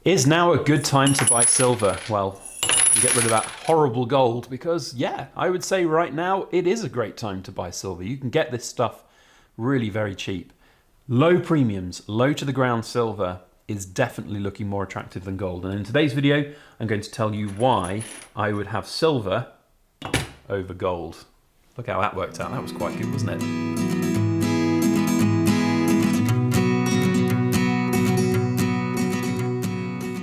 Is now a good time to buy silver? Well, you get rid of that horrible gold because, yeah, I would say right now it is a great time to buy silver. You can get this stuff really very cheap. Low premiums, low to the ground silver is definitely looking more attractive than gold. And in today's video, I'm going to tell you why I would have silver over gold. Look how that worked out. That was quite good, wasn't it?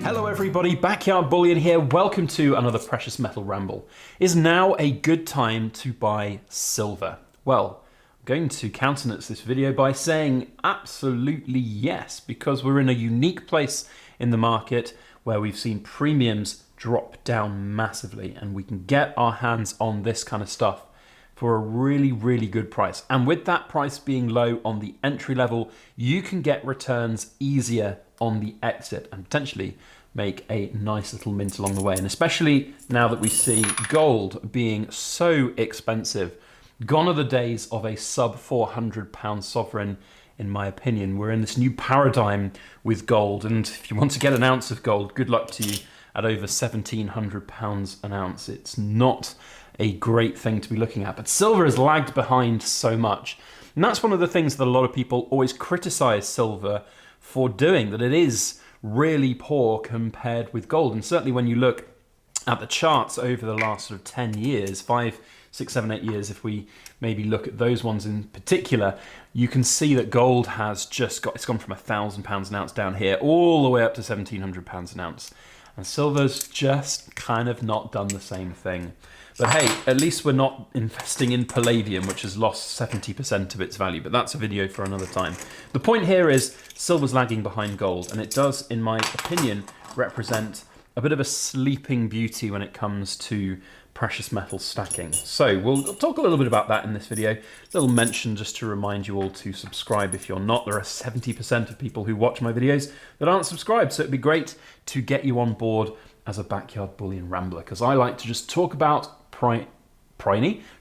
Hello everybody, Backyard Bullion here. Welcome to another precious metal ramble. Is now a good time to buy silver? Well, I'm going to countenance this video by saying absolutely yes, because we're in a unique place in the market where we've seen premiums drop down massively and we can get our hands on this kind of stuff for a really, really good price. And with that price being low on the entry level, you can get returns easier on the exit and potentially make a nice little mint along the way. And especially now that we see gold being so expensive, gone are the days of a sub £400 sovereign, in my opinion. We're in this new paradigm with gold. And if you want to get an ounce of gold, good luck to you at over £1,700 an ounce. It's not a great thing to be looking at, but silver has lagged behind so much. And that's one of the things that a lot of people always criticize silver for doing, that it is really poor compared with gold. And certainly when you look at the charts over the last sort of 10 years, 5, 6, 7, 8 years, if we maybe look at those ones in particular, you can see that gold has just it's gone from £1,000 an ounce down here all the way up to £1,700 an ounce. And silver's just kind of not done the same thing. But hey, at least we're not investing in palladium, which has lost 70% of its value, but that's a video for another time. The point here is silver's lagging behind gold, and it does, in my opinion, represent a bit of a sleeping beauty when it comes to precious metal stacking. So we'll talk a little bit about that in this video. A little mention just to remind you all to subscribe if you're not. There are 70% of people who watch my videos that aren't subscribed, so it'd be great to get you on board as a Backyard Bullion Rambler, because I like to just talk about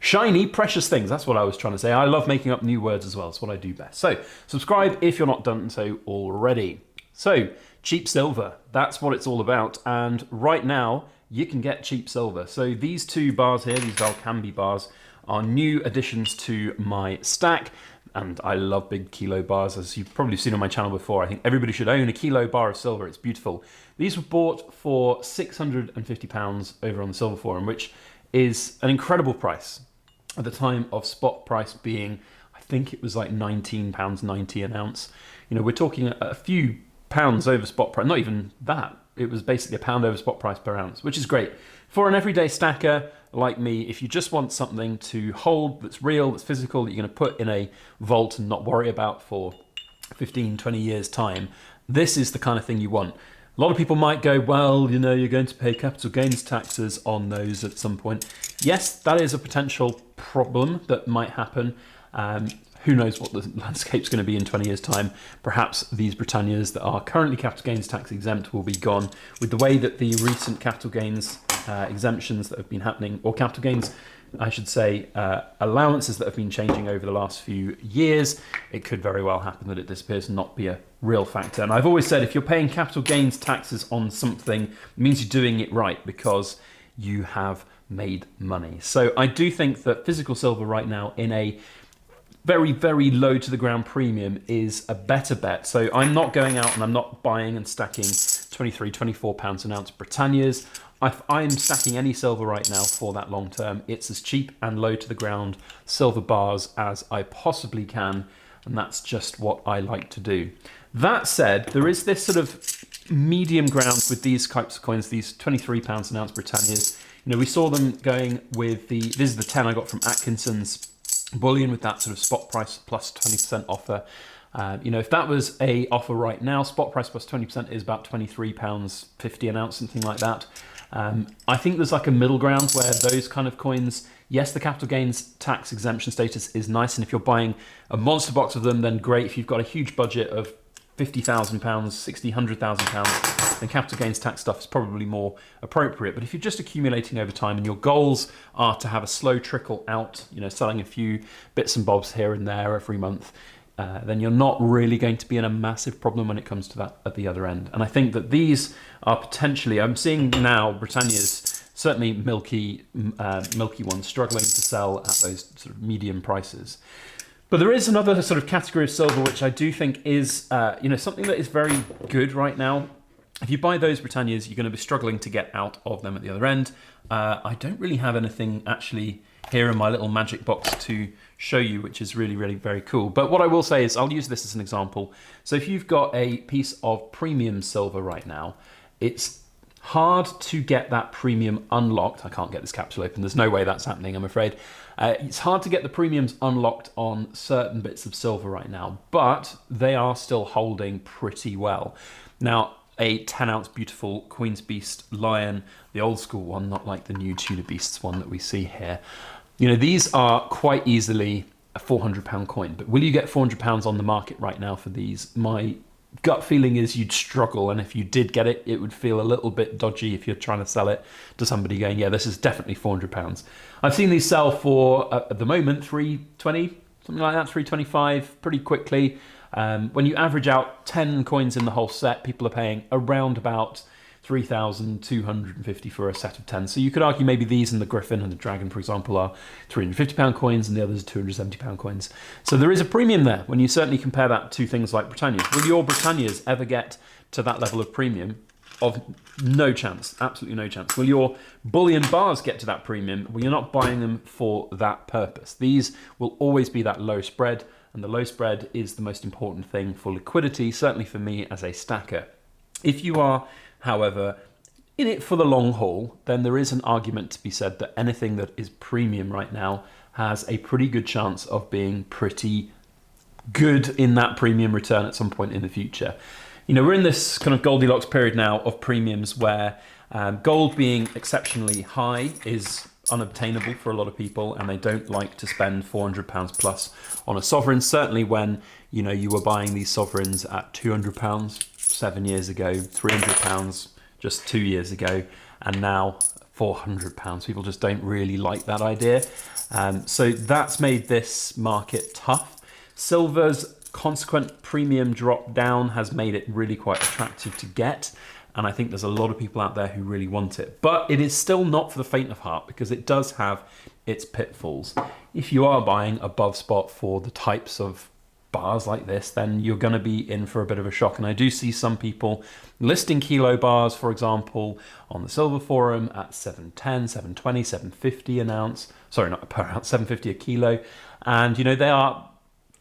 shiny, precious things. That's what I was trying to say. I love making up new words as well. It's what I do best. So subscribe if you're not done so already. So cheap silver, that's what it's all about. And right now you can get cheap silver. So these two bars here, these Valcambi bars, are new additions to my stack. And I love big kilo bars, as you've probably seen on my channel before. I think everybody should own a kilo bar of silver. It's beautiful. These were bought for £650 over on the Silver Forum, which is an incredible price at the time of spot price being, I think it was like £19.90 an ounce. You know, we're talking a few pounds over spot price, not even that. It was basically £1 over spot price per ounce, which is great. For an everyday stacker like me, if you just want something to hold that's real, that's physical, that you're going to put in a vault and not worry about for 15, 20 years time, this is the kind of thing you want. A lot of people might go, well, you know, you're going to pay capital gains taxes on those at some point. Yes, that is a potential problem that might happen. Who knows what the landscape's going to be in 20 years' time. Perhaps these Britannias that are currently capital gains tax exempt will be gone. With the way that the recent capital gains exemptions that have been happening, or capital gains, I should say, allowances that have been changing over the last few years, it could very well happen that it disappears and not be a real factor. And I've always said, if you're paying capital gains taxes on something, it means you're doing it right because you have made money. So I do think that physical silver right now in a very, very low to the ground premium is a better bet. So I'm not going out and I'm not buying and stacking 23, 24 pounds an ounce Britannias. If I'm stacking any silver right now for that long term, it's as cheap and low to the ground silver bars as I possibly can. And that's just what I like to do. That said, there is this sort of medium ground with these types of coins, these 23 pounds an ounce Britannias. You know, we saw them going with this is the 10 I got from Atkinson's bullion with that sort of spot price plus 20% offer. You know, if that was a offer right now, spot price plus 20% is about £23.50 an ounce, something like that. I think there's like a middle ground where those kind of coins, yes, the capital gains tax exemption status is nice, and if you're buying a monster box of them, then great. If you've got a huge budget of £50,000, £60,000, £100,000, then capital gains tax stuff is probably more appropriate. But if you're just accumulating over time and your goals are to have a slow trickle out, you know, selling a few bits and bobs here and there every month, then you're not really going to be in a massive problem when it comes to that at the other end. And I think that these are potentially, I'm seeing now Britannia's, certainly milky ones, struggling to sell at those sort of medium prices. But there is another sort of category of silver which I do think is something that is very good right now. If you buy those Britannias, you're going to be struggling to get out of them at the other end. I don't really have anything actually here in my little magic box to show you, which is really, really very cool. But what I will say is I'll use this as an example. So if you've got a piece of premium silver right now, it's hard to get that premium unlocked. I can't get this capsule open. There's no way that's happening, I'm afraid. It's hard to get the premiums unlocked on certain bits of silver right now, but they are still holding pretty well. Now, a 10-ounce beautiful Queen's Beast Lion, the old school one, not like the new Tudor Beasts one that we see here. These are quite easily a £400 coin, but will you get £400 on the market right now for these? My gut feeling is you'd struggle, and if you did get it, it would feel a little bit dodgy if you're trying to sell it to somebody going, yeah, this is definitely £400. I've seen these sell for, at the moment, $320, something like that, $325, pretty quickly. When you average out 10 coins in the whole set, people are paying around about $3,250 for a set of 10. So you could argue maybe these and the Griffin and the Dragon, for example, are £350 coins and the others are £270 coins. So there is a premium there when you certainly compare that to things like Britannias. Will your Britannias ever get to that level of premium? Of no chance, absolutely no chance. Will your bullion bars get to that premium? Well, you're not buying them for that purpose. These will always be that low spread, and the low spread is the most important thing for liquidity, certainly for me as a stacker. If you are, however, in it for the long haul, then there is an argument to be said that anything that is premium right now has a pretty good chance of being pretty good in that premium return at some point in the future. We're in this kind of Goldilocks period now of premiums where gold being exceptionally high is unobtainable for a lot of people, and they don't like to spend £400 plus on a sovereign, certainly when you were buying these sovereigns at £200 7 years ago, £300 just 2 years ago, and now £400. People just don't really like that idea. So that's made this market tough. Silver's consequent premium drop down has made it really quite attractive to get, and I think there's a lot of people out there who really want it. But it is still not for the faint of heart, because it does have its pitfalls. If you are buying above spot for the types of bars like this, then you're going to be in for a bit of a shock. And I do see some people listing kilo bars, for example, on the silver forum at 710, 720, 750 an ounce. Sorry, not per ounce, 750 a kilo. And they are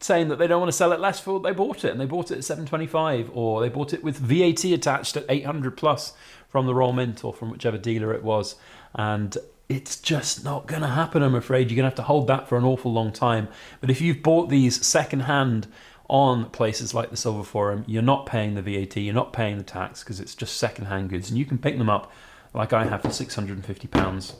saying that they don't want to sell it less for what they bought it, and they bought it at 725, or they bought it with VAT attached at 800 plus from the Royal Mint or from whichever dealer it was. And it's just not going to happen, I'm afraid. You're going to have to hold that for an awful long time. But if you've bought these secondhand on places like the Silver Forum, you're not paying the VAT, you're not paying the tax, because it's just secondhand goods, and you can pick them up like I have for £650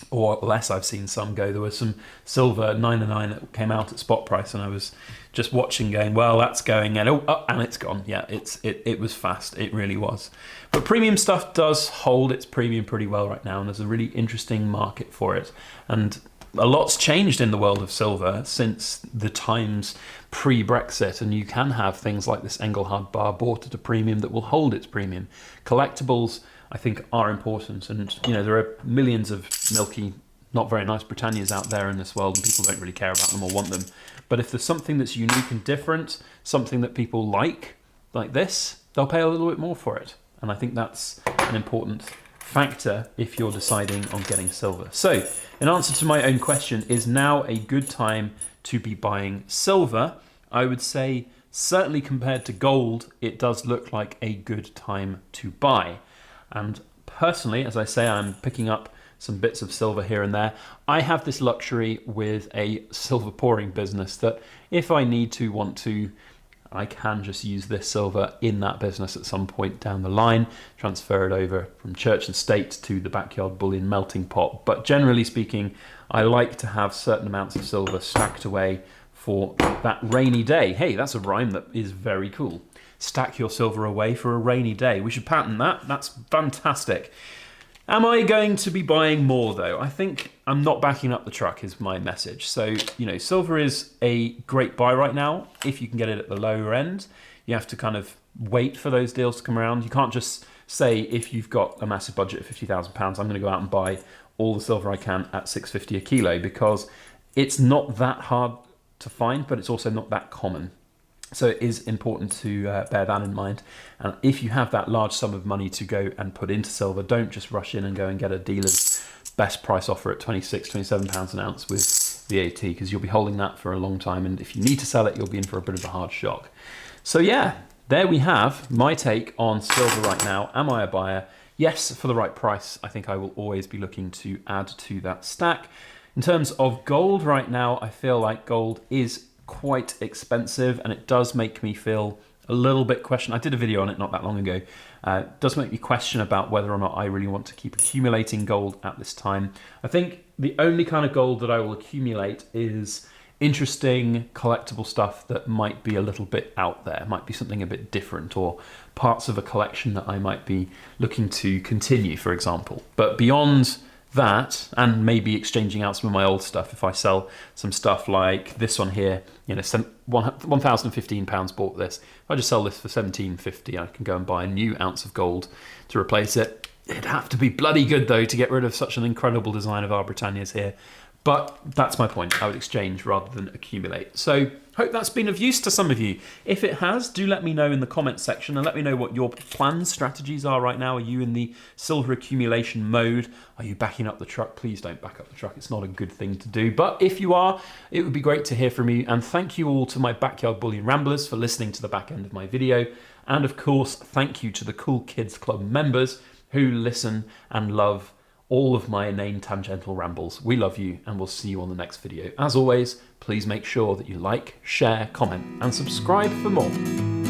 or less. I've seen some go. There was some silver 909 that came out at spot price, and I was just watching going, well, that's going, and and it's gone. Yeah, it was fast. It really was. But premium stuff does hold its premium pretty well right now, and there's a really interesting market for it. And a lot's changed in the world of silver since the times pre-Brexit, and you can have things like this Engelhard bar bought at a premium that will hold its premium. Collectibles, I think, are important, and there are millions of milky, not very nice Britannias out there in this world, and people don't really care about them or want them. But if there's something that's unique and different, something that people like this, they'll pay a little bit more for it. And I think that's an important factor if you're deciding on getting silver. So, in answer to my own question, is now a good time to be buying silver? I would say, certainly compared to gold, it does look like a good time to buy. And personally, as I say, I'm picking up some bits of silver here and there. I have this luxury with a silver pouring business that if I want to, I can just use this silver in that business at some point down the line, transfer it over from church and state to the backyard bullion melting pot. But generally speaking, I like to have certain amounts of silver stacked away for that rainy day. Hey, that's a rhyme that is very cool. Stack your silver away for a rainy day. We should patent that. That's fantastic. Am I going to be buying more though? I think I'm not backing up the truck is my message. So, you know, silver is a great buy right now. If you can get it at the lower end, you have to kind of wait for those deals to come around. You can't just say, if you've got a massive budget of £50,000, I'm going to go out and buy all the silver I can at $6.50 a kilo, because it's not that hard to find, but it's also not that common. So it is important to bear that in mind. And if you have that large sum of money to go and put into silver, don't just rush in and go and get a dealer's best price offer at 26, 27 pounds an ounce with VAT, because you'll be holding that for a long time. And if you need to sell it, you'll be in for a bit of a hard shock. So yeah, there we have my take on silver right now. Am I a buyer? Yes, for the right price. I think I will always be looking to add to that stack. In terms of gold right now, I feel like gold is quite expensive, and it does make me feel a little bit question. I did a video on it not that long ago. It does make me question about whether or not I really want to keep accumulating gold at this time. I think the only kind of gold that I will accumulate is interesting collectible stuff that might be a little bit out there, might be something a bit different, or parts of a collection that I might be looking to continue, for example. But beyond that, and maybe exchanging out some of my old stuff, if I sell some stuff like this one here, you know, £1,015 bought this. If I just sell this for £1,750, I can go and buy a new ounce of gold to replace it. It'd have to be bloody good though to get rid of such an incredible design of our Britannias here. But that's my point. I would exchange rather than accumulate. So hope that's been of use to some of you. If it has, do let me know in the comments section, and let me know what your plans, strategies are right now. Are you in the silver accumulation mode? Are you backing up the truck? Please don't back up the truck. It's not a good thing to do. But if you are, it would be great to hear from you. And thank you all to my Backyard Bullion Ramblers for listening to the back end of my video. And of course, thank you to the Cool Kids Club members who listen and love all of my inane tangential rambles. We love you, and we'll see you on the next video. As always, please make sure that you like, share, comment, and subscribe for more.